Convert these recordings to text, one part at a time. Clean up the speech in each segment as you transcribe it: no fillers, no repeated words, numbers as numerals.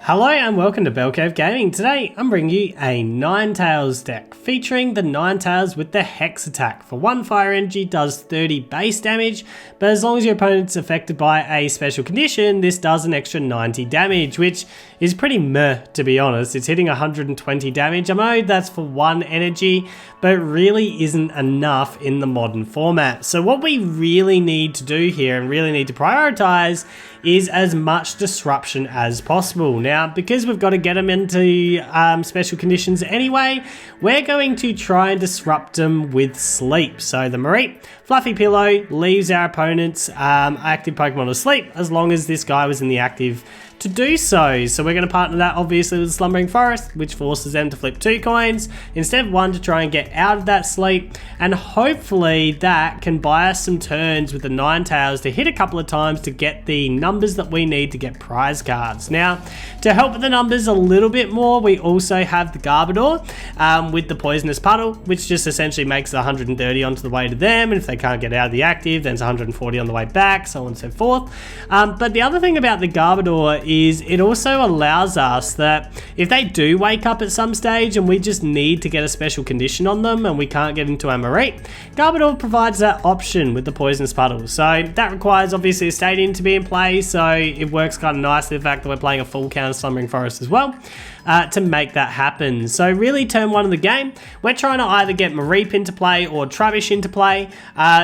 Hello and welcome to Bell Cave Gaming. Today I'm bringing you a Ninetales deck featuring the Ninetales with the Hex attack. For 1 fire energy does 30 base damage, but as long as your opponent's affected by a special condition, this does an extra 90 damage, which is pretty meh to be honest. It's hitting 120 damage. I know that's for 1 energy, but it really isn't enough in the modern format. So what we really need to do here and really need to prioritize is as much disruption as possible. Now, because we've got to get them into special conditions anyway, we're going to try and disrupt them with sleep. So the Mareep, Fluffy Pillow, leaves our opponent's active Pokemon asleep as long as this guy was in the active to do so. So we're going to partner that obviously with Slumbering Forest, which forces them to flip 2 coins instead of 1 to try and get out of that sleep, and hopefully that can buy us some turns with the Ninetales to hit a couple of times to get the numbers that we need to get prize cards. Now, to help with the numbers a little bit more, we also have the Garbodor with the Poisonous Puddle, which just essentially makes it 130 onto the way to them, and if they can't get out of the active, then it's 140 on the way back, so on and so forth. But the other thing about the Garbodor is it also allows us that if they do wake up at some stage and we just need to get a special condition on them and we can't get into our Mareep, Garbodor provides that option with the Poisonous Puddle. So that requires obviously a Stadium to be in play, so it works kind of nicely the fact that we're playing a full counter Slumbering Forest as well to make that happen. So really turn 1 of the game, we're trying to either get Mareep into play or Trubbish into play,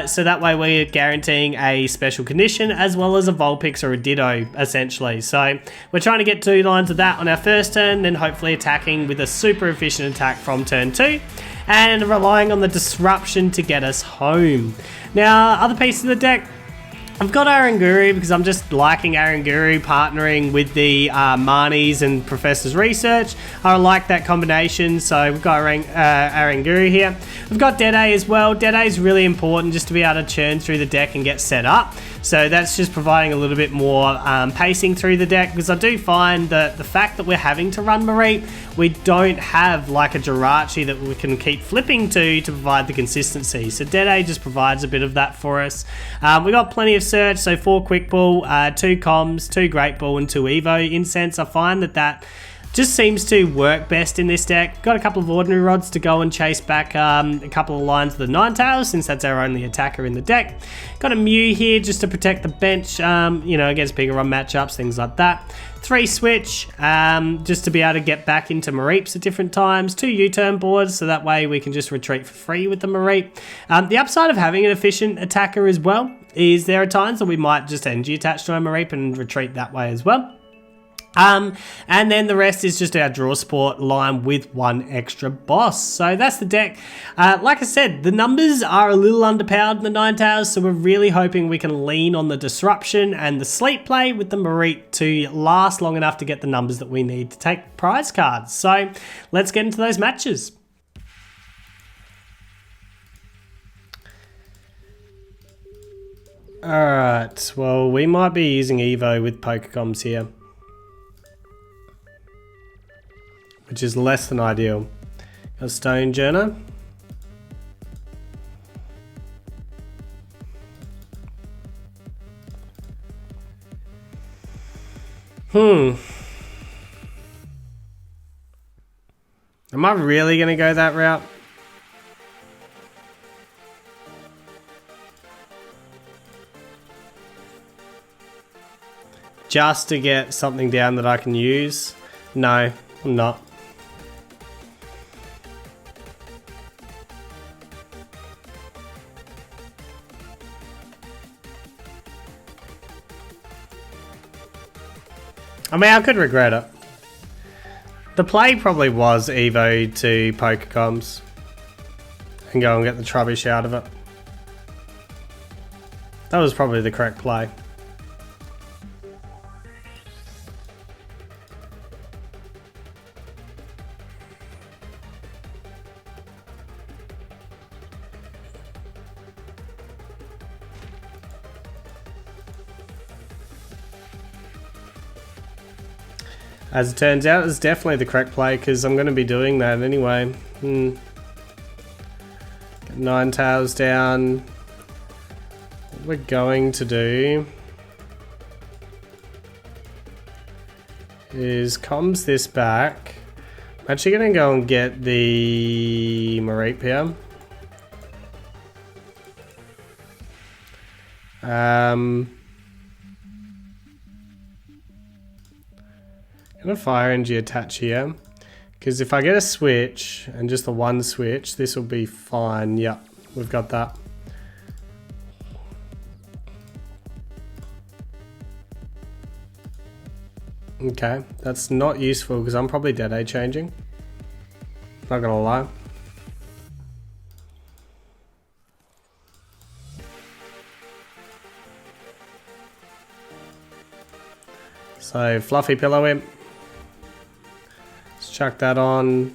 so that way we're guaranteeing a special condition as well as a Vulpix or a Ditto essentially. So we're trying to get 2 lines of that on our first turn, then hopefully attacking with a super efficient attack from turn 2 and relying on the disruption to get us home. Now, other pieces of the deck, I've got Aranguru because I'm just liking Aranguru partnering with the Marnies and Professor's Research. I like that combination, so we've got Aranguru here. We've got Dede as well. Dede is really important just to be able to churn through the deck and get set up. So that's just providing a little bit more pacing through the deck, because I do find that the fact that we're having to run Mareep, we don't have like a Jirachi that we can keep flipping to provide the consistency. So Dede just provides a bit of that for us. We got plenty of search, so 4 Quick Ball, 2 Comms, 2 Great Ball and 2 Evo Incense. I find that just seems to work best in this deck. Got a couple of Ordinary Rods to go and chase back a couple of lines of the Ninetales, since that's our only attacker in the deck. Got a Mew here just to protect the bench, you know, against bigger run matchups, things like that. 3 Switch, just to be able to get back into Mareeps at different times. 2 U-turn boards, so that way we can just retreat for free with the Mareep. The upside of having an efficient attacker as well is there are times that we might just energy attach to our Mareep and retreat that way as well. And then the rest is just our draw support line with 1 extra boss. So that's the deck. Like I said, the numbers are a little underpowered in the Ninetales, so we're really hoping we can lean on the disruption and the sleep play with the Mareep to last long enough to get the numbers that we need to take prize cards. So let's get into those matches. Alright, well, we might be using Evo with Pokecoms here, which is less than ideal. Got Stone Journer. Am I really going to go that route? Just to get something down that I can use? No, I'm not. I mean, I could regret it. The play probably was Evo to Pokecoms and go and get the Trubbish out of it. That was probably the correct play. As it turns out, it's definitely the correct play because I'm going to be doing that anyway. Get Ninetales down. What we're going to do is comms this back. I'm actually going to go and get the Marip here. I'm going to fire energy attach here. Because if I get a switch, and just the one switch, this will be fine. Yep, we've got that. Okay, that's not useful because I'm probably dead age changing. Not gonna lie. So, Fluffy Pillow Imp. Let's chuck that on.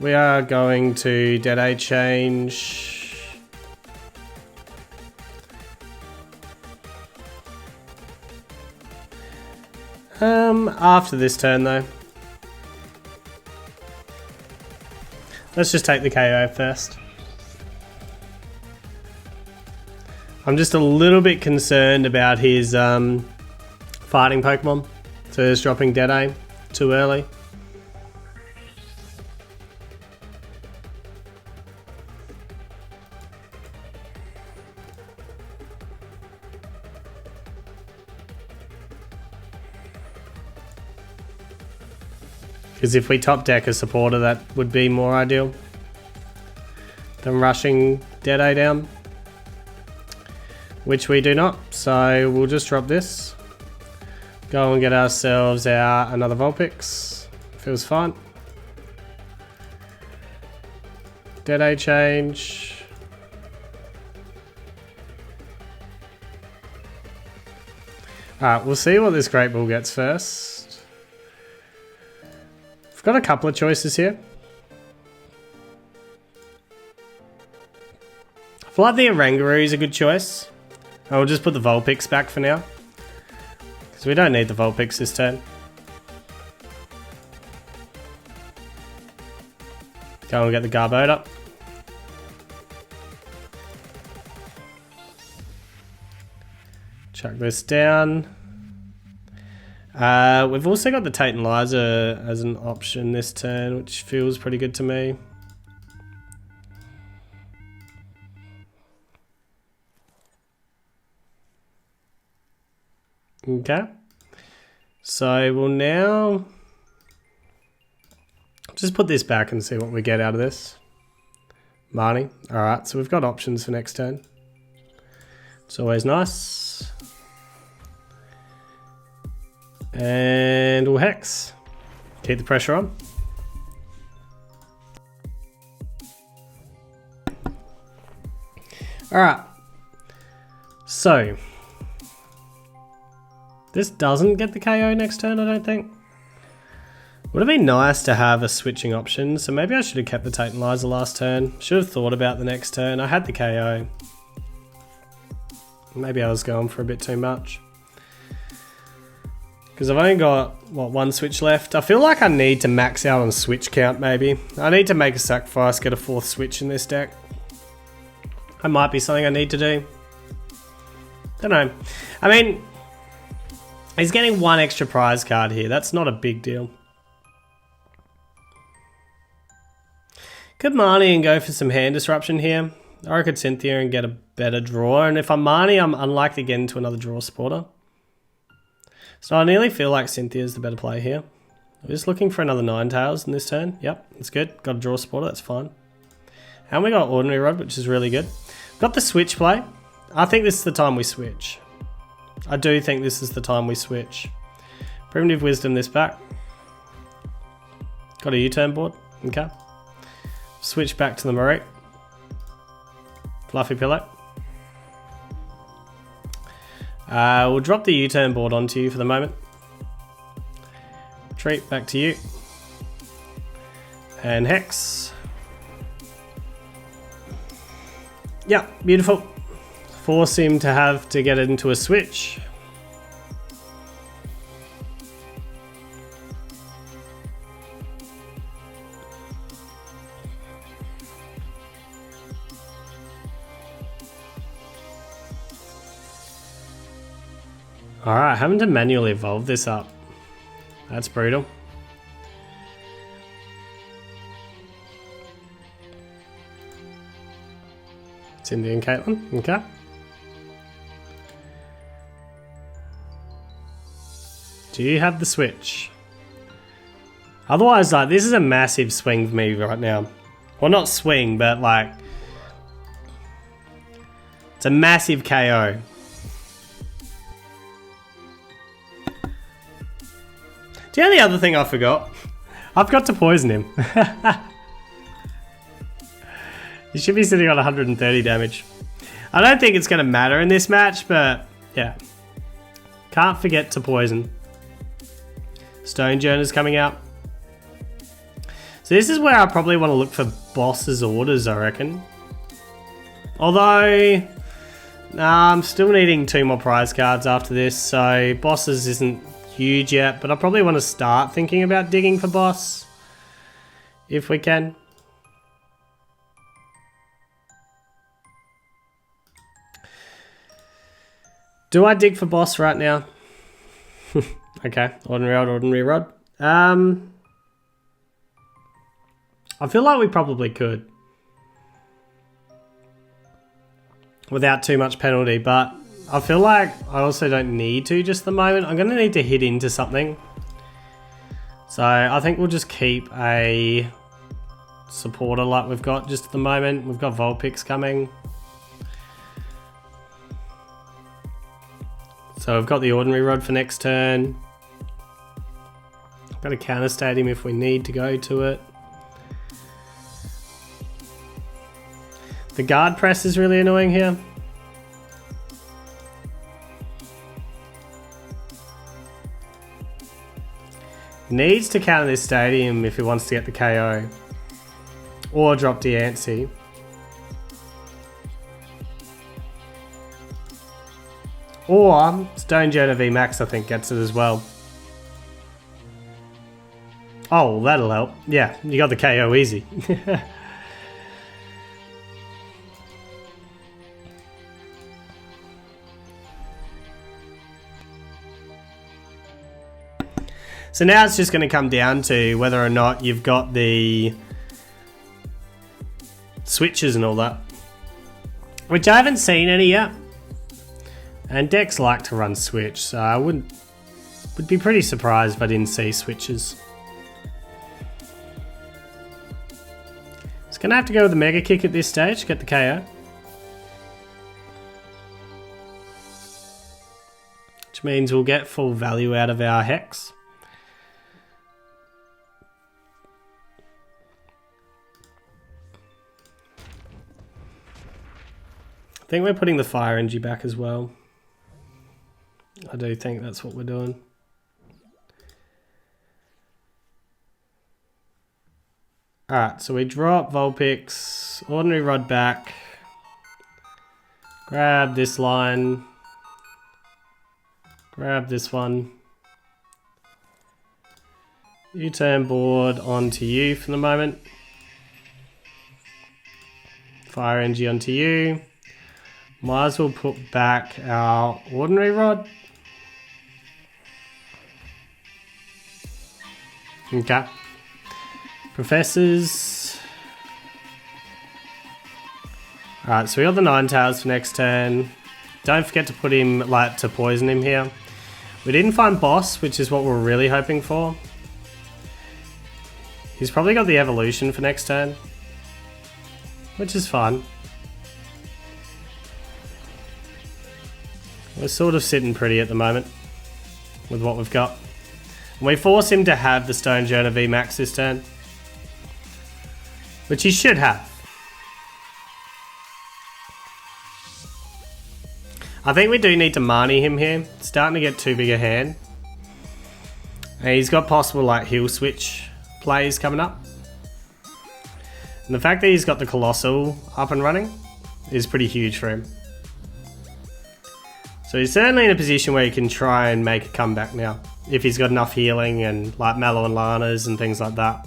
We are going to dead age change. After this turn though. Let's just take the KO first. I'm just a little bit concerned about his fighting Pokemon. So he's dropping Dead-Eye too early. Because if we top deck a supporter, that would be more ideal than rushing Dead-Eye down. Which we do not, so we'll just drop this. Go and get ourselves out another Vulpix. Feels fine. Dead-Eye change. Alright, we'll see what this Great Ball gets first. We've got a couple of choices here. I feel like the Oranguru is a good choice. I'll just put the Vulpix back for now. Because we don't need the Vulpix this turn. Go and get the Garbodor. Chuck this down. We've also got the Titanizer as an option this turn, which feels pretty good to me. Okay. So we'll now just put this back and see what we get out of this. Marnie. Alright, so we've got options for next turn. It's always nice. And we'll Hex. Keep the pressure on. Alright. So. This doesn't get the KO next turn, I don't think. Would have been nice to have a switching option, so maybe I should have kept the Titanizer last turn. Should have thought about the next turn. I had the KO. Maybe I was going for a bit too much. Because I've only got, what, one switch left. I feel like I need to max out on switch count, maybe. I need to make a sacrifice, get a fourth switch in this deck. That might be something I need to do. Don't know. I mean, he's getting one extra prize card here. That's not a big deal. Could Marnie and go for some hand disruption here. Or I could Cynthia and get a better draw. And if I'm Marnie, I'm unlikely to get into another draw supporter. So I nearly feel like Cynthia's the better play here. I'm just looking for another Ninetales in this turn. Yep, that's good. Got a draw supporter, that's fine. And we got Ordinary Rod, which is really good. Got the switch play. I think this is the time we switch. I do think this is the time we switch. Primitive Wisdom this back. Got a U-turn board. Okay. Switch back to the Marip. Fluffy Pillow. We'll drop the U-turn board onto you for the moment. Retreat back to you. And Hex. Yeah, beautiful. Force him to have to get it into a switch. Alright, having to manually evolve this up. That's brutal. Cindy and Caitlin. Okay. Do you have the switch? Otherwise, like, this is a massive swing for me right now. Well, not swing, but like, it's a massive KO. Do you know the other thing I forgot? I forgot to poison him. He should be sitting on 130 damage. I don't think it's going to matter in this match, but yeah. Can't forget to poison. Stonejourner's coming out. So this is where I probably want to look for boss's orders, I reckon. Although, I'm still needing 2 more prize cards after this, so bosses isn't huge yet, but I probably want to start thinking about digging for boss, if we can. Do I dig for boss right now? Okay, ordinary rod. I feel like we probably could. Without too much penalty, but I feel like I also don't need to just at the moment. I'm going to need to hit into something. So I think we'll just keep a supporter like we've got just at the moment. We've got Vulpix coming. So we've got the ordinary rod for next turn. Got to counter state him if we need to go to it. The guard press is really annoying here. Needs to counter this stadium if he wants to get the KO. Or drop Diancie. Or Stonejourner VMAX I think gets it as well. Oh, well, that'll help. Yeah, you got the KO easy. So now it's just going to come down to whether or not you've got the switches and all that. Which I haven't seen any yet. And decks like to run switch, so I would be pretty surprised if I didn't see switches. It's going to have to go with the Mega Kick at this stage to get the KO. Which means we'll get full value out of our Hex. I think we're putting the Fire Energy back as well. I do think that's what we're doing. Alright, so we drop Vulpix, Ordinary Rod back, grab this line, grab this one, U-turn board onto you for the moment, Fire Energy onto you. Might as well put back our Ordinary Rod. Okay. Professors. Alright, so we got the Ninetales for next turn. Don't forget to put him, like, to poison him here. We didn't find boss, which is what we're really hoping for. He's probably got the evolution for next turn, which is fun. We're sort of sitting pretty at the moment with what we've got. And we force him to have the Stonejourner VMAX this turn, which he should have. I think we do need to Marnie him here. It's starting to get too big a hand. And he's got possible like heal switch plays coming up. And the fact that he's got the Colossal up and running is pretty huge for him. So he's certainly in a position where he can try and make a comeback now. If he's got enough healing and like Mallow and Lana's and things like that.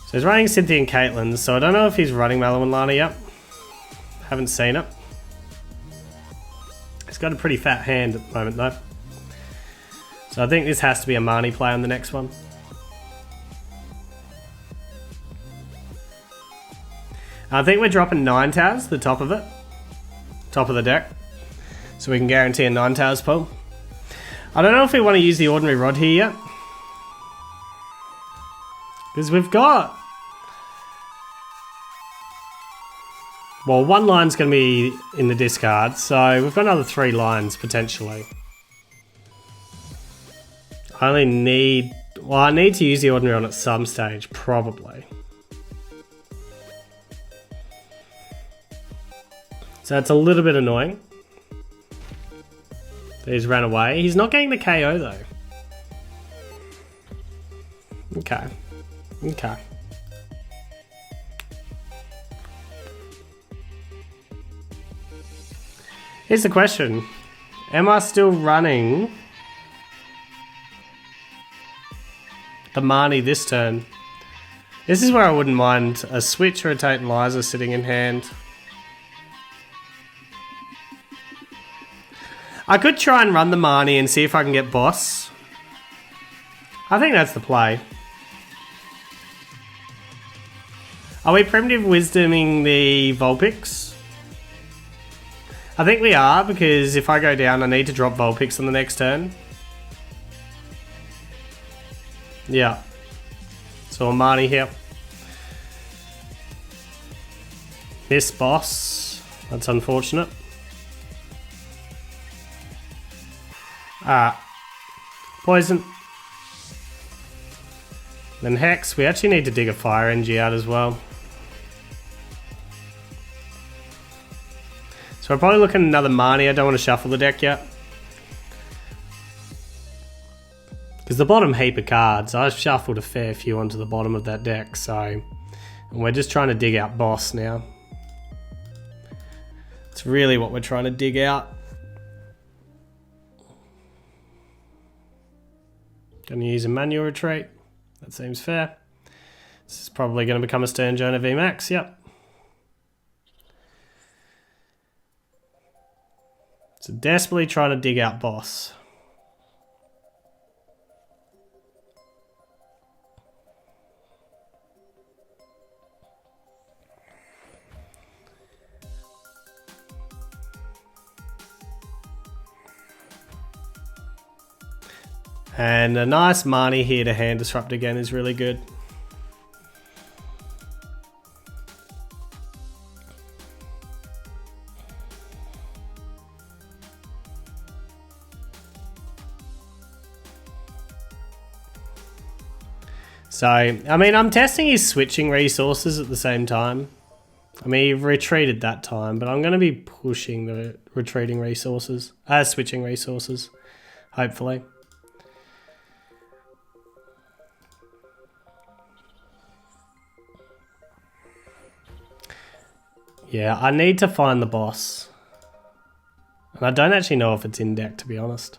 So he's running Cynthia and Caitlin, so I don't know if he's running Mallow and Lana yet. Haven't seen it. He's got a pretty fat hand at the moment though. So I think this has to be a Marnie play on the next one. I think we're dropping Ninetales, the top of it. Top of the deck. So we can guarantee a Ninetales pull. I don't know if we want to use the ordinary rod here yet. Because we've got... Well, one line's going to be in the discard, so we've got another 3 lines potentially. I only need... Well, I need to use the ordinary on at some stage, probably. So it's a little bit annoying. He's ran away. He's not getting the KO though. Okay. Okay. Here's the question. Am I still running the Marnie this turn? This is where I wouldn't mind a switch or a Tate and Liza sitting in hand. I could try and run the Marnie and see if I can get boss. I think that's the play. Are we primitive wisdoming the Vulpix? I think we are, because if I go down I need to drop Vulpix on the next turn. Yeah. So a Marnie here. Miss boss. That's unfortunate. Poison. Then Hex. We actually need to dig a Fire Energy out as well. So we're probably looking at another Marnie. I don't want to shuffle the deck yet. Because the bottom heap of cards, I've shuffled a fair few onto the bottom of that deck, so... And we're just trying to dig out boss now. It's really what we're trying to dig out. Gonna use a manual retreat. That seems fair. This is probably going to become a Stern Jonah VMAX, yep. So desperately trying to dig out boss. And a nice Marnie here to hand disrupt again is really good. So, I mean, I'm testing his switching resources at the same time. I mean, he retreated that time, but I'm going to be pushing the retreating resources, switching resources, hopefully. Yeah, I need to find the boss. And I don't actually know if it's in deck, to be honest.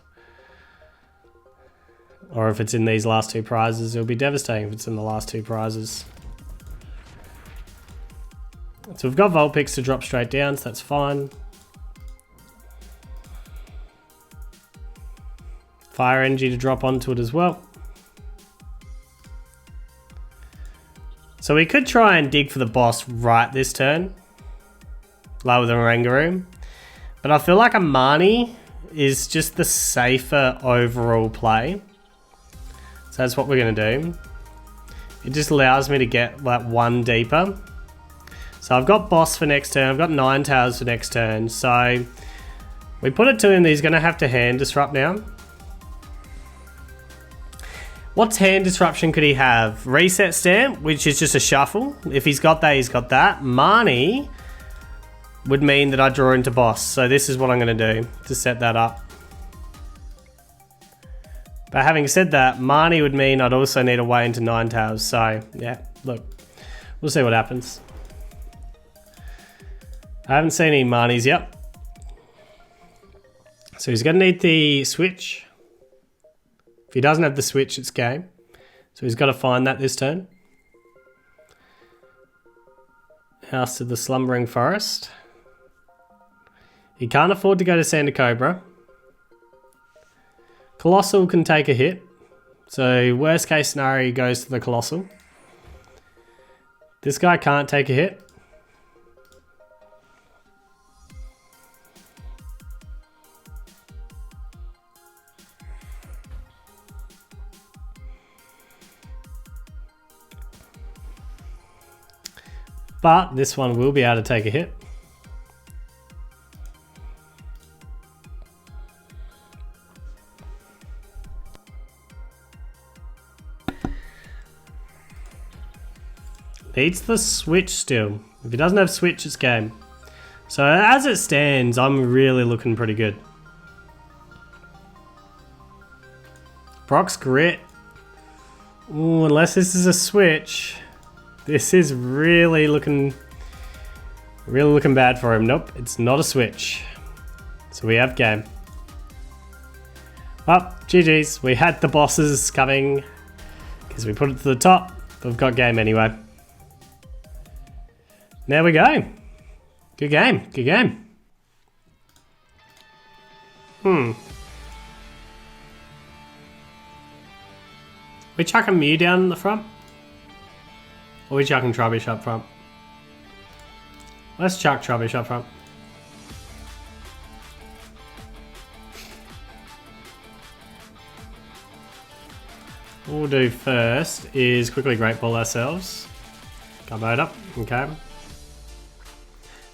Or if it's in these last 2 prizes. It'll be devastating if it's in the last 2 prizes. So we've got Vulpix to drop straight down, so that's fine. Fire Energy to drop onto it as well. So we could try and dig for the boss right this turn. Lower than Rangaroo. But I feel like a Marnie is just the safer overall play. So that's what we're going to do. It just allows me to get like 1 deeper. So I've got boss for next turn. I've got Ninetales for next turn. So we put it to him that he's going to have to hand disrupt now. What's hand disruption could he have? Reset stamp, which is just a shuffle. If he's got that, he's got that. Marnie would mean that I draw into boss. So this is what I'm going to do to set that up. But having said that, Marnie would mean I'd also need a way into Ninetales. So yeah, look, we'll see what happens. I haven't seen any Marnies yet. So he's going to need the switch. If he doesn't have the switch, it's game. So he's got to find that this turn. House of the Slumbering Forest. He can't afford to go to Santa Cobra. Colossal can take a hit. So worst case scenario, he goes to the Colossal. This guy can't take a hit. But this one will be able to take a hit. Needs the switch still. If he doesn't have switch, it's game. So as it stands, I'm really looking pretty good. Brock's grit. Ooh, unless this is a switch. This is really looking bad for him. Nope, it's not a switch. So we have game. Well, GG's. We had the bosses coming because we put it to the top. But we've got game anyway. There we go. Good game. Good game. We chucking Mew down in the front? Or we chucking Trubbish up front? Let's chuck Trubbish up front. What we'll do first is quickly Great Ball ourselves. Gunboat up, okay.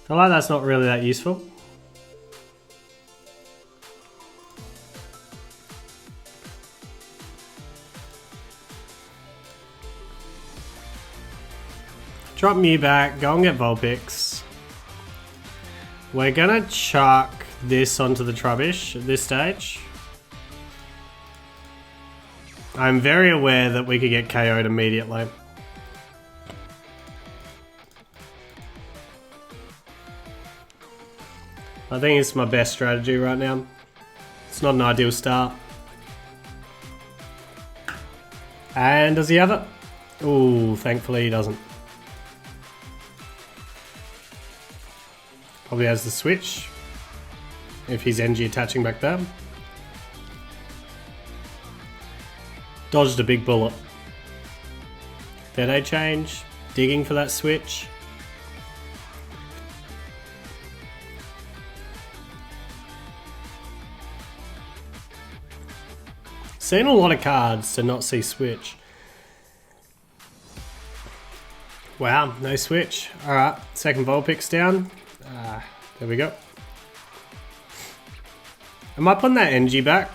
Feel like that's not really that useful. Drop Mew back, go and get Vulpix. We're gonna chuck this onto the Trubbish at this stage. I'm very aware that we could get KO'd immediately. I think it's my best strategy right now. It's not an ideal start. And does he have it? Ooh, thankfully he doesn't. Probably has the switch. If he's NG attaching back there. Dodged a big bullet. Dead A change. Digging for that switch. Seen a lot of cards to not see switch. Wow, no switch. Alright, second Vulpix down. There we go. Am I putting that NG back?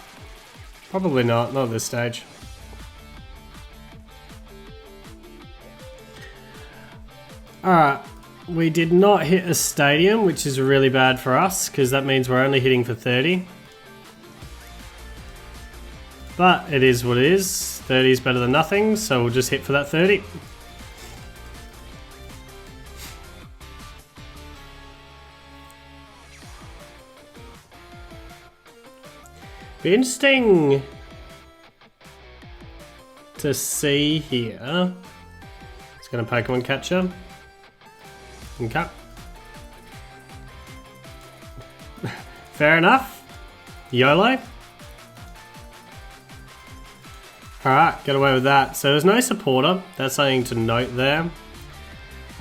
Probably not at this stage. Alright, we did not hit a stadium, which is really bad for us, because that means we're only hitting for 30. But it is what it is. 30 is better than nothing, so we'll just hit for that 30. Be interesting to see here. It's going to Pokemon Catcher. Okay. Fair enough. YOLO. Alright, get away with that. So there's no supporter. That's something to note there.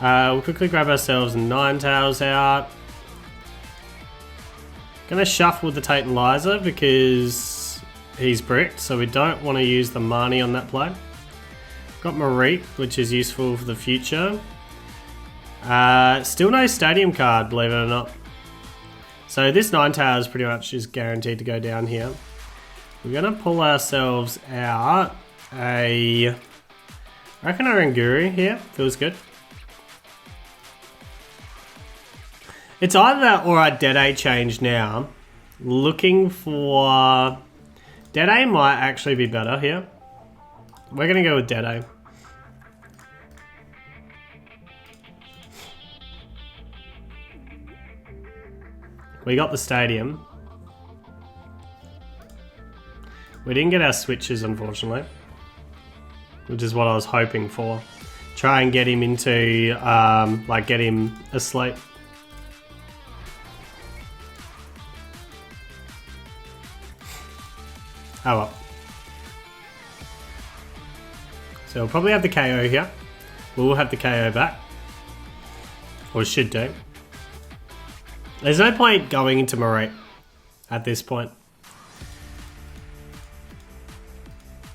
We'll quickly grab ourselves Ninetales out. Gonna shuffle with the Tate and Liza because he's bricked, so we don't want to use the Marnie on that play. Got Mareep, which is useful for the future. Still no Stadium card, believe it or not. So this Ninetales pretty much is guaranteed to go down here. We're gonna pull ourselves out I reckon our Nguru here feels good. It's either that or our Dead change now. Looking for... Dead might actually be better here. We're going to go with Dead. We got the stadium. We didn't get our switches, unfortunately. Which is what I was hoping for. Try and get him into, like, get him asleep. Oh well. So we'll probably have the KO here. We'll have the KO back. Or should do. There's no point going into Moray at this point.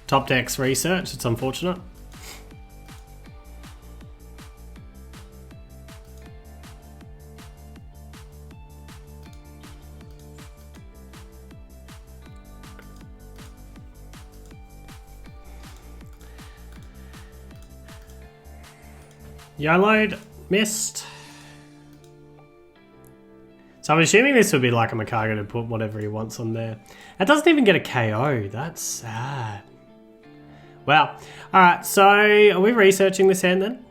Top deck's research, it's unfortunate. YOLO'd, missed. So I'm assuming this would be like a Makago to put whatever he wants on there. It doesn't even get a KO, that's sad. Wow. Alright, so are we researching this hand then?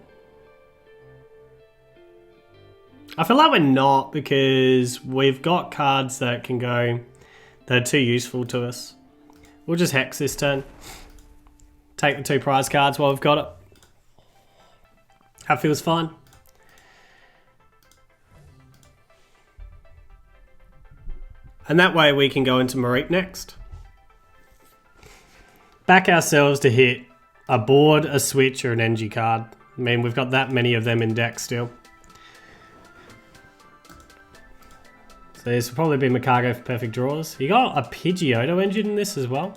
I feel like we're not, because we've got cards that can go, that are too useful to us. We'll just hex this turn. Take the 2 prize cards while we've got it. That feels fine. And that way we can go into Marik next. Back ourselves to hit a board, a switch, or an NG card. I mean, we've got that many of them in deck still. So this will probably be Makago for perfect draws. You got a Pidgeotto engine in this as well.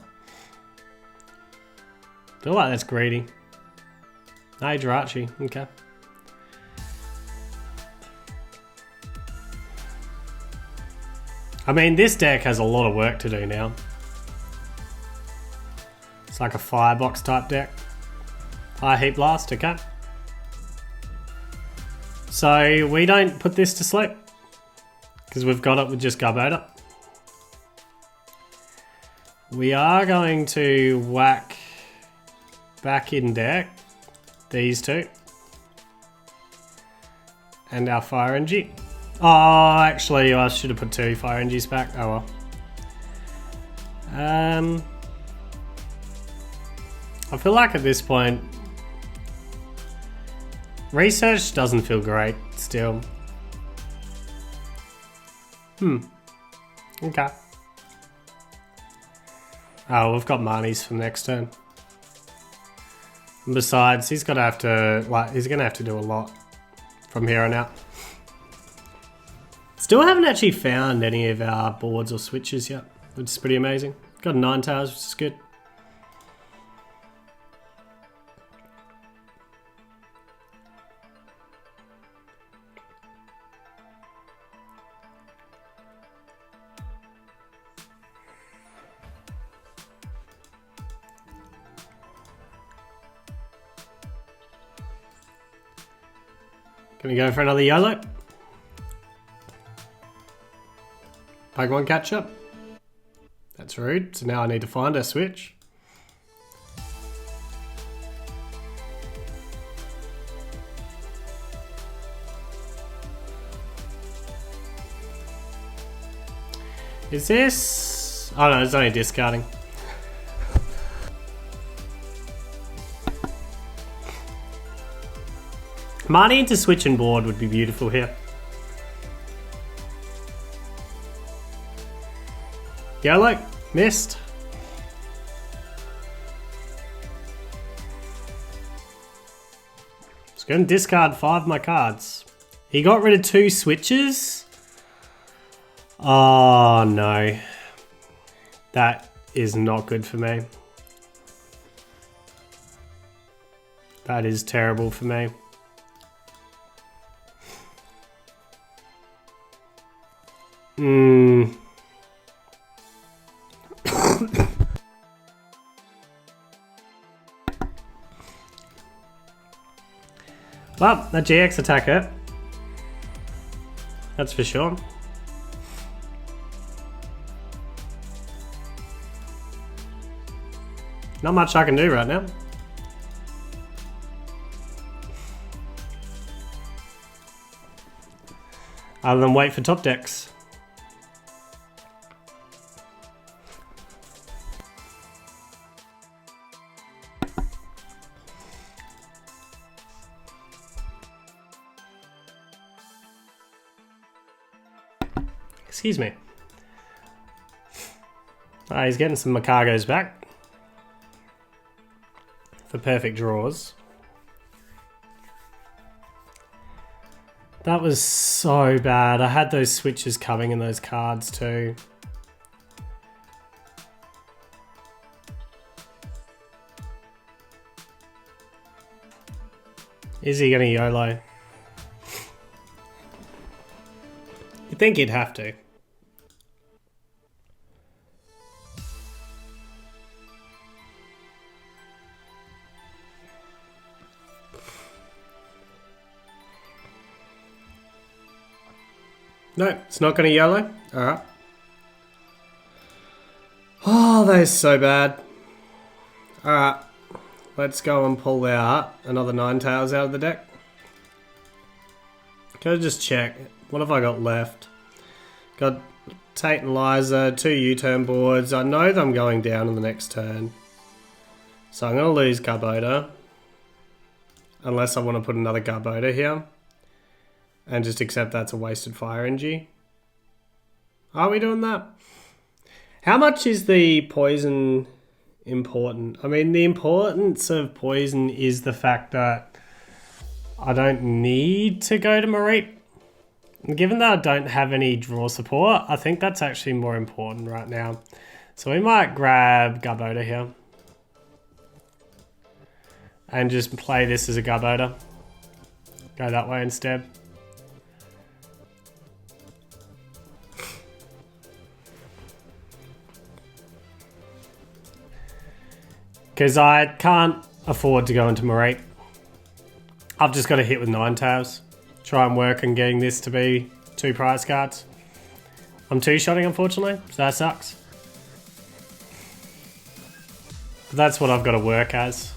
Feel like that's greedy. Hey, Jirachi. Okay. I mean, this deck has a lot of work to do now. It's like a firebox type deck. High Heat Blast, okay. So we don't put this to sleep because we've got it with just Garbodor. We are going to whack back in deck these 2 and our Fire NG. Oh, actually, I should have put 2 Fire NGs back. Oh well. I feel like at this point, research doesn't feel great still. Okay. Oh, we've got Marnies for next turn. And besides, he's gonna have to do a lot from here on out. Still haven't actually found any of our boards or switches yet, which is pretty amazing. Got a Ninetales, which is good. Gonna go for another YOLO. Pokemon catch up. That's rude. So now I need to find a switch. Is this? Oh no, it's only discarding. Marnie into switch and board would be beautiful here. YOLO, missed. Just going to discard 5 of my cards. He got rid of 2 switches. Oh no. That is not good for me. That is terrible for me. Well, that GX attack hurt. That's for sure. Not much I can do right now. Other than wait for top decks. Excuse me. He's getting some Makagos back for perfect draws. That was so bad. I had those switches coming in those cards too. Is he going to YOLO? You'd think he'd have to. No, it's not going to YOLO. Alright. Oh, that is so bad. Alright. Let's go and pull out another Ninetales out of the deck. Gotta just check. What have I got left? Got Tate and Liza, 2 U-turn boards. I know that I'm going down on the next turn. So I'm going to lose Garbodor. Unless I want to put another Garbodor here. And just accept that's a wasted fire energy. Are we doing that? How much is the poison important? I mean, the importance of poison is the fact that I don't need to go to Mareep. Given that I don't have any draw support, I think that's actually more important right now. So we might grab Garbodor here. And just play this as a Garbodor. Go that way instead. Because I can't afford to go into Mareep. I've just got to hit with Ninetales. Try and work on getting this to be 2 prize cards. I'm 2-shotting, unfortunately, so that sucks. But that's what I've got to work as.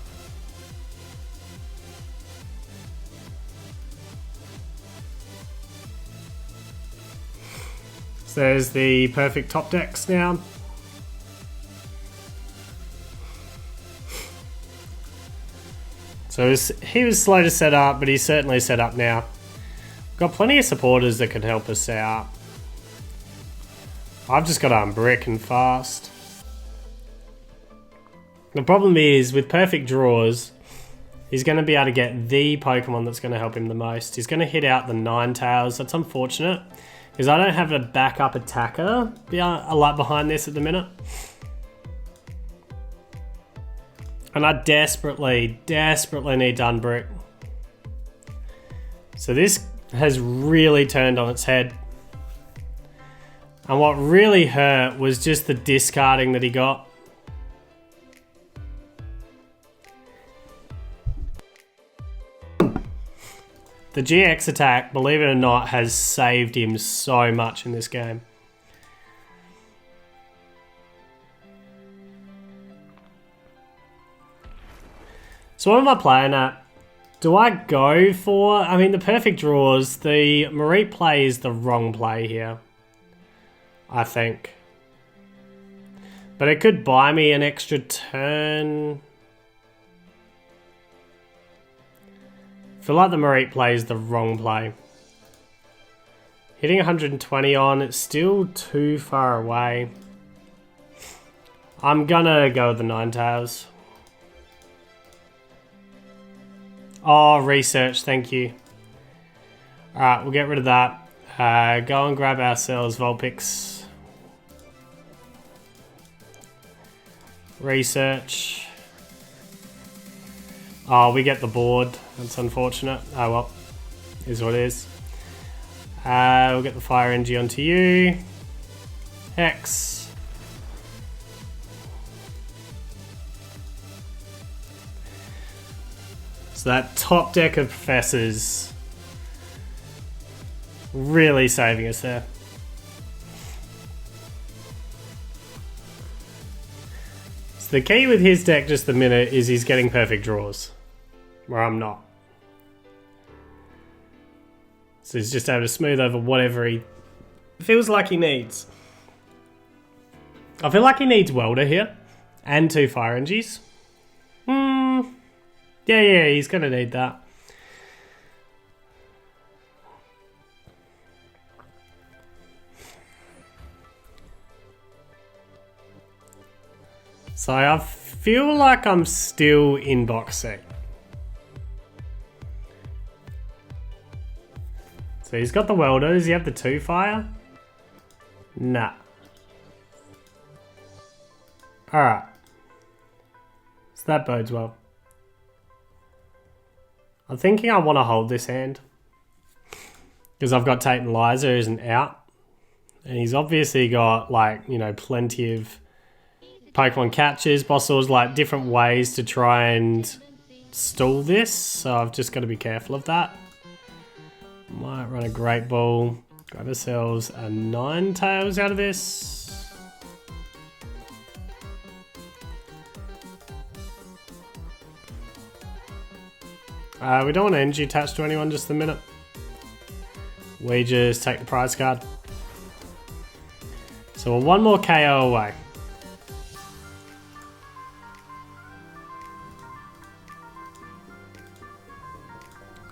So there's the perfect top decks now. So he was slow to set up, but he's certainly set up now. We've got plenty of supporters that can help us out. I've just got to unbrick and fast. The problem is, with perfect draws, he's going to be able to get the Pokemon that's going to help him the most. He's going to hit out the Ninetales. That's unfortunate, because I don't have a backup attacker a lot behind this at the minute. And I desperately, desperately need to unbrick. So this has really turned on its head. And what really hurt was just the discarding that he got. The GX attack, believe it or not, has saved him so much in this game. So what am I playing at? Do I go for... I mean, the perfect draws. The Mareep play is the wrong play here, I think. But it could buy me an extra turn. I feel like the Mareep play is the wrong play. Hitting 120 on, it's still too far away. I'm gonna go with the Ninetales. Oh, research, thank you. Alright, we'll get rid of that. Go and grab ourselves Vulpix. Research. Oh, we get the board. That's unfortunate. Oh well, is what it is. We'll get the fire energy onto you. Hex. So that top deck of Professors really saving us there. So the key with his deck just the minute is he's getting perfect draws, where I'm not. So he's just able to smooth over whatever he feels like he needs. I feel like he needs Welder here and 2 fire energies. Yeah, he's going to need that. So I feel like I'm still in box C. So he's got the welder. Does he have the 2 fire? Nah. Alright. So that bodes well. I'm thinking I want to hold this hand. Because I've got Tate and Liza who isn't out. And he's obviously got, like, you know, plenty of Pokemon catches, bosses, like different ways to try and stall this. So I've just got to be careful of that. Might run a Great Ball. Grab ourselves a Ninetales out of this. We don't want energy attached to anyone just a minute. We just take the prize card. So we're one more KO away.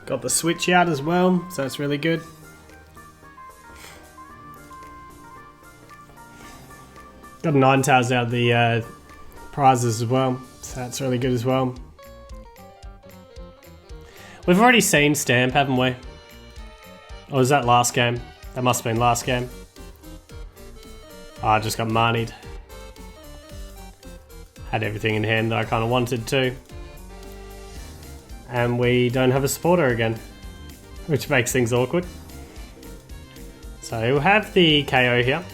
Got the switch out as well, so that's really good. Got Ninetales out of the prizes as well, so that's really good as well. We've already seen Stamp, haven't we? Or was that last game? That must have been last game. Oh, I just got Marnied. Had everything in hand that I kind of wanted to. And we don't have a supporter again, which makes things awkward. So we'll have the KO here.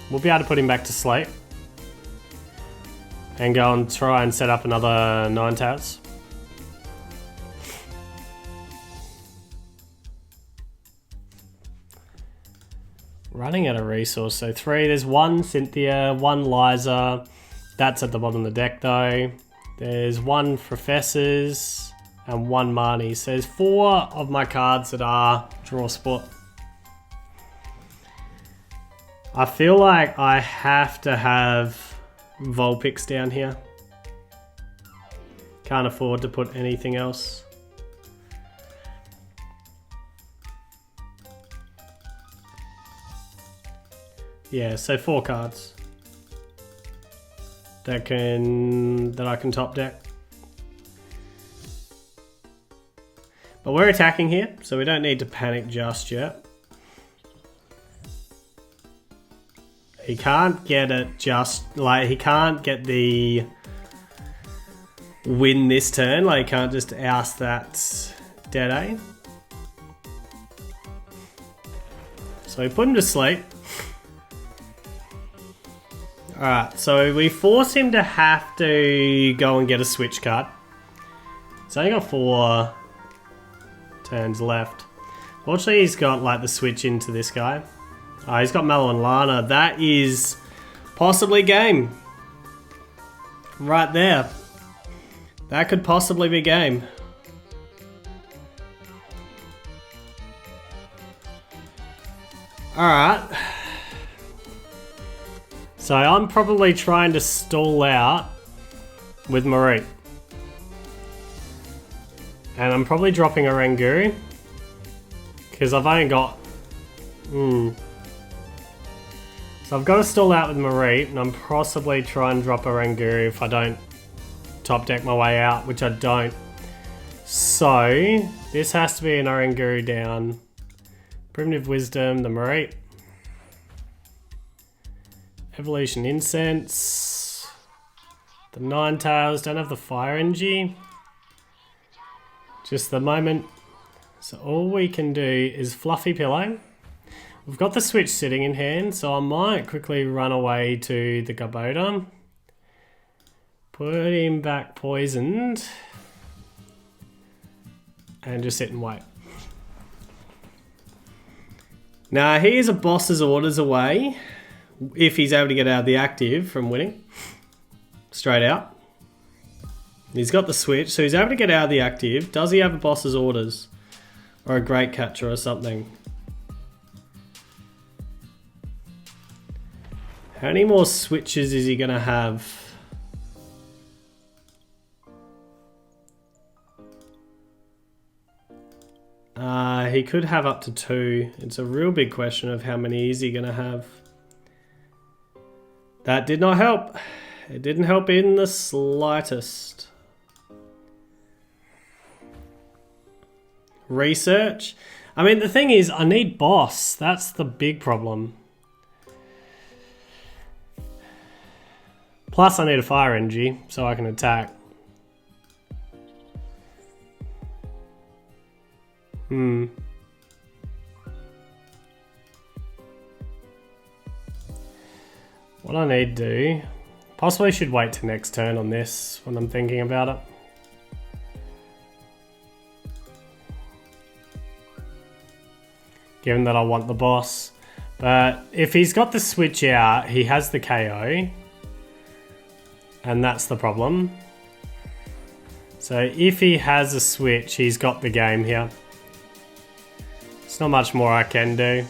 We'll be able to put him back to sleep. And go and try and set up another Ninetales. Running out of resource, so 3. There's 1 Cynthia, 1 Liza. That's at the bottom of the deck though. There's 1 Professors and 1 Marnie. So there's 4 of my cards that are draw sport. I feel like I have to have Vulpix down here. Can't afford to put anything else. Yeah, so 4 cards that I can top deck. But we're attacking here, so we don't need to panic just yet. He can't get it just, like, he can't get the win this turn, like, he can't just oust that Dead A. So we put him to sleep. Alright, so we force him to have to go and get a switch card. He's only got 4 turns left. Fortunately, he's got like the switch into this guy. He's got Mallow and Lana. That is possibly game. Right there. That could possibly be game. Alright. So I'm probably trying to stall out with Marie. And I'm probably dropping a Ranguru. Because I've only got... So I've got to stall out with Marie, and I'm possibly trying to drop a Ranguru if I don't top deck my way out, which I don't. So, this has to be an Ranguru down. Primitive Wisdom, the Marie. Evolution Incense. The Ninetales don't have the fire energy. Just the moment. So all we can do is Fluffy Pillow. We've got the switch sitting in hand, so I might quickly run away to the Gabota. Put him back poisoned. And just sit and wait. Now he is a boss's orders away. If he's able to get out of the active from winning. Straight out. He's got the switch, so he's able to get out of the active. Does he have a boss's orders? Or a great catcher or something? How many more switches is he going to have? He could have up to 2. It's a real big question of how many is he going to have. That did not help. It didn't help in the slightest. Research. I mean, the thing is, I need boss. That's the big problem. Plus, I need a fire energy so I can attack. What I need to do... Possibly should wait till next turn on this when I'm thinking about it. Given that I want the boss. But if he's got the switch out, he has the KO. And that's the problem. So if he has a switch, he's got the game here. There's not much more I can do.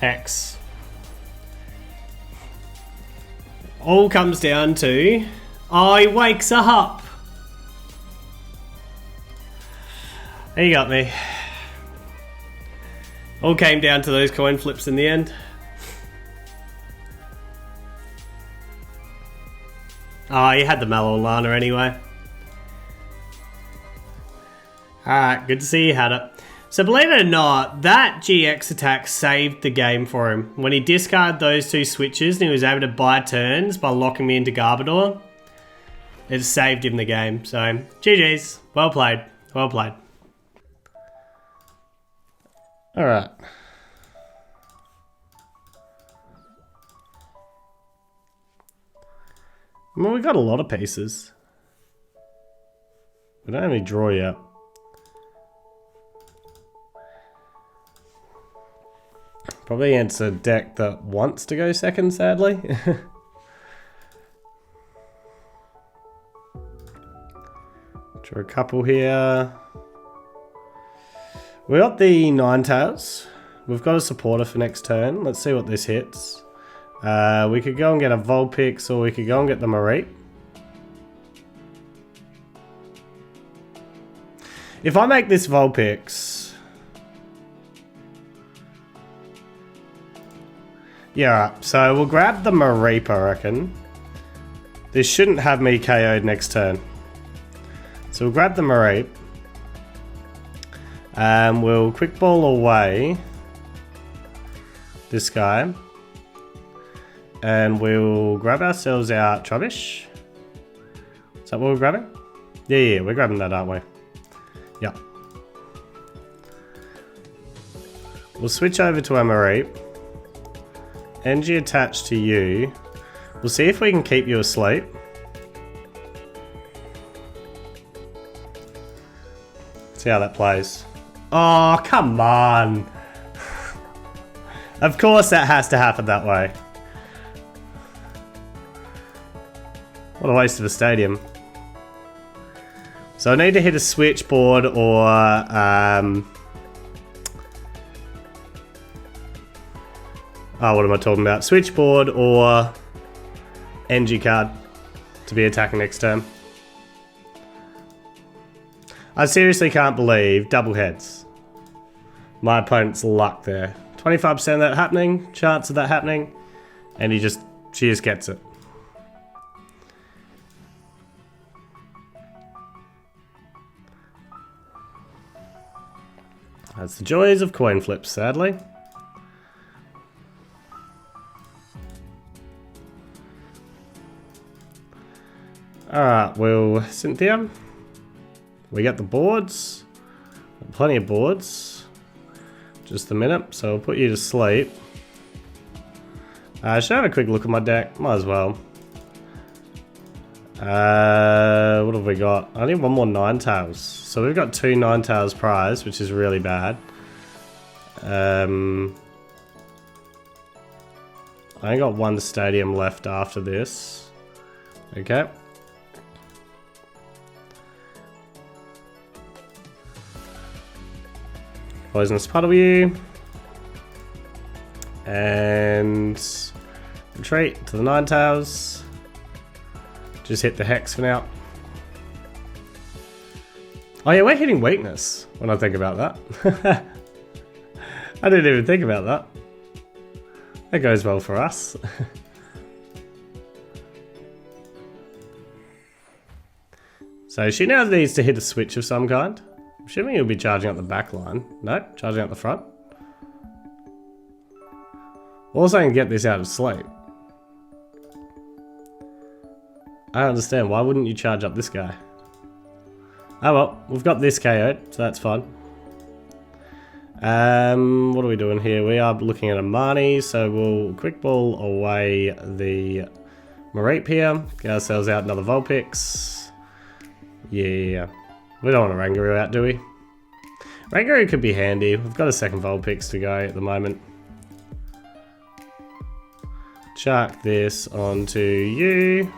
Hex. All comes down to... Oh, he wakes up! He got me. All came down to those coin flips in the end. Oh, you had the Malolana anyway. Alright, good to see you had it. So believe it or not, that GX attack saved the game for him. When he discarded those two switches and he was able to buy turns by locking me into Garbodor, it saved him the game. So, GG's. Well played. Well played. Alright. I mean, we got a lot of pieces. We don't have any draw yet. Probably against a deck that wants to go second, sadly. Draw a couple here. We got the Ninetales. We've got a supporter for next turn. Let's see what this hits. We could go and get a Vulpix, or we could go and get the Mareep. If I make this Vulpix... Yeah, right. So we'll grab the Mareep, I reckon. This shouldn't have me KO'd next turn. So we'll grab the Mareep. We'll quick ball away this guy. And we'll grab ourselves out Trubbish. Is that what we're grabbing? Yeah, we're grabbing that, aren't we? Yeah. We'll switch over to our Mareep. Energy attached to you. We'll see if we can keep you asleep. See how that plays. Oh, come on. Of course that has to happen that way. What a waste of a stadium. So I need to hit a switchboard or... Oh, what am I talking about? Switchboard or NG card to be attacking next turn. I seriously can't believe double heads. My opponent's luck there. 25% of that happening, chance of that happening, and she just gets it. That's the joys of coin flips, sadly. Alright, well, Cynthia, we got the boards, plenty of boards, just a minute, so I'll put you to sleep. I should have a quick look at my deck, might as well. What have we got? I need one more Ninetales, so we've got 2 Ninetales prize, which is really bad. I only got 1 stadium left after this. Okay. Poisonous Puddle you. And retreat to the Ninetales. Just hit the Hex for now. Oh yeah, we're hitting weakness when I think about that. I didn't even think about that. That goes well for us. So she now needs to hit a switch of some kind. I'm assuming he'll be charging up the back line. No, charging up the front. Also can get this out of sleep. I don't understand, why wouldn't you charge up this guy? Oh well, we've got this KO'd, so that's fine. What are we doing here? We are looking at a Marnie, so we'll quick ball away the Mareep here. Get ourselves out another Vulpix. Yeah. We don't want a Rangaroo out, do we? Rangaroo could be handy. We've got a second Vulpix to go at the moment. Chuck this onto you.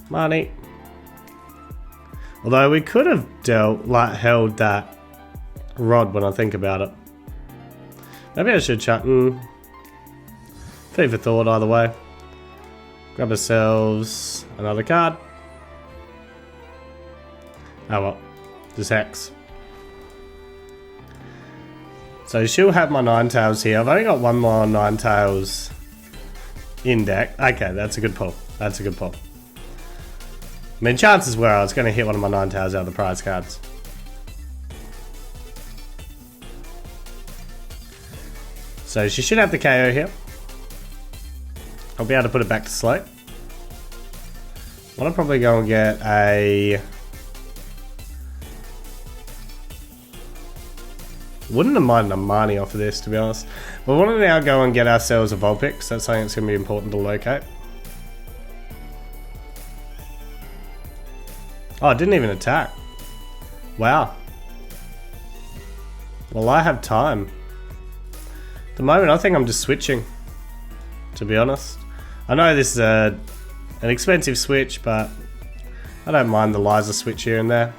Marnie. Although we could have held that rod when I think about it. Maybe I should chuck. Food for thought either way. Grab ourselves another card. Oh well, just Hex. So she'll have my Ninetales here. I've only got one more Ninetales in deck. Okay, that's a good pull. That's a good pull. I mean, chances were I was going to hit one of my Ninetales out of the prize cards. So she should have the KO here. I'll be able to put it back to sleep. I want to probably go and get a... Wouldn't have minded a Marnie off of this, to be honest. But we want to now go and get ourselves a Vulpix. That's something that's going to be important to locate. Oh, it didn't even attack. Wow. Well, I have time. At the moment, I think I'm just switching, to be honest. I know this is an expensive switch, but I don't mind the Liza switch here and there.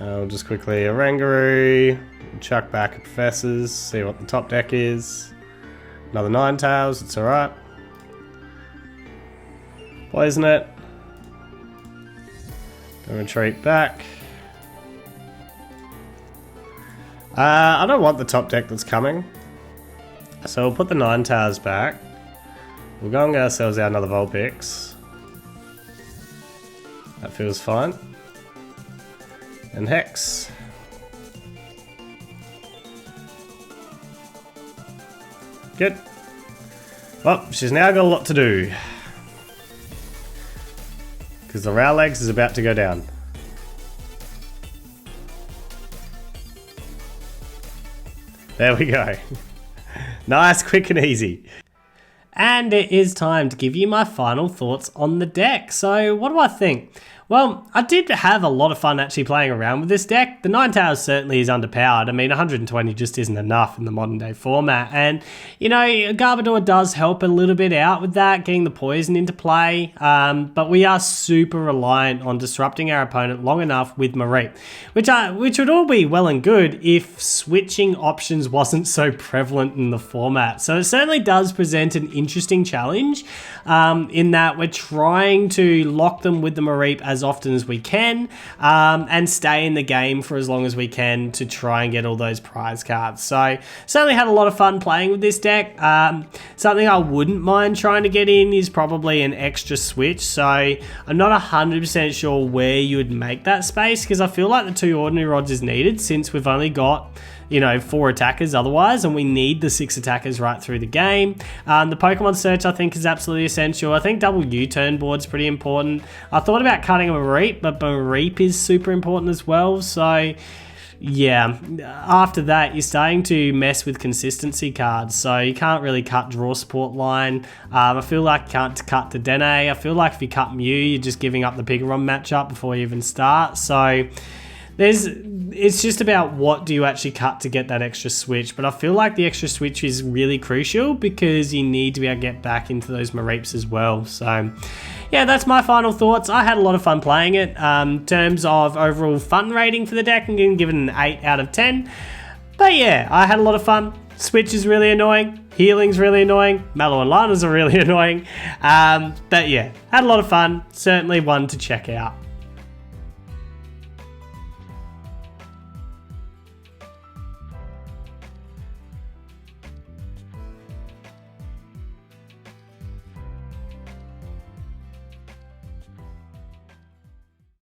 I'll just quickly a Rangaroo, chuck back a Professor's, see what the top deck is. Another Ninetales, it's alright. Poison it. Go retreat back. I don't want the top deck that's coming. So we'll put the Ninetales back. We'll go and get ourselves out another Vulpix. That feels fine. And Hex. Good. Well, she's now got a lot to do. Because the Rowlegs is about to go down. There we go. Nice, quick and easy. And it is time to give you my final thoughts on the deck. So what do I think? Well, I did have a lot of fun actually playing around with this deck. The Ninetales certainly is underpowered. I mean, 120 just isn't enough in the modern day format. And, you know, Garbodor does help a little bit out with that, getting the poison into play. But we are super reliant on disrupting our opponent long enough with Mareep, which would all be well and good if switching options wasn't so prevalent in the format. So it certainly does present an interesting challenge in that we're trying to lock them with the Mareep as often as we can and stay in the game for as long as we can to try and get all those prize cards. So certainly had a lot of fun playing with this deck. Something I wouldn't mind trying to get in is probably an extra switch. So I'm not 100% sure where you would make that space, because I feel like the 2 ordinary rods is needed since we've only got, you know, 4 attackers otherwise, and we need the 6 attackers right through the game. The Pokemon search I think is absolutely essential. I think double U-turn board's pretty important. I thought about cutting a Mareep, but Mareep is super important as well. So yeah, after that you're starting to mess with consistency cards, so you can't really cut draw support line. I feel like you can't cut the Dene. I feel like if you cut Mew, you're just giving up the Pikarom matchup before you even start. So it's just about what do you actually cut to get that extra switch. But I feel like the extra switch is really crucial because you need to be able to get back into those Mareeps as well. So yeah, that's my final thoughts. I had a lot of fun playing it. In terms of overall fun rating for the deck, I'm going to give it an 8 out of 10. But yeah, I had a lot of fun. Switch is really annoying. Healing's really annoying. Mallow and Lana's are really annoying. But yeah, had a lot of fun. Certainly one to check out.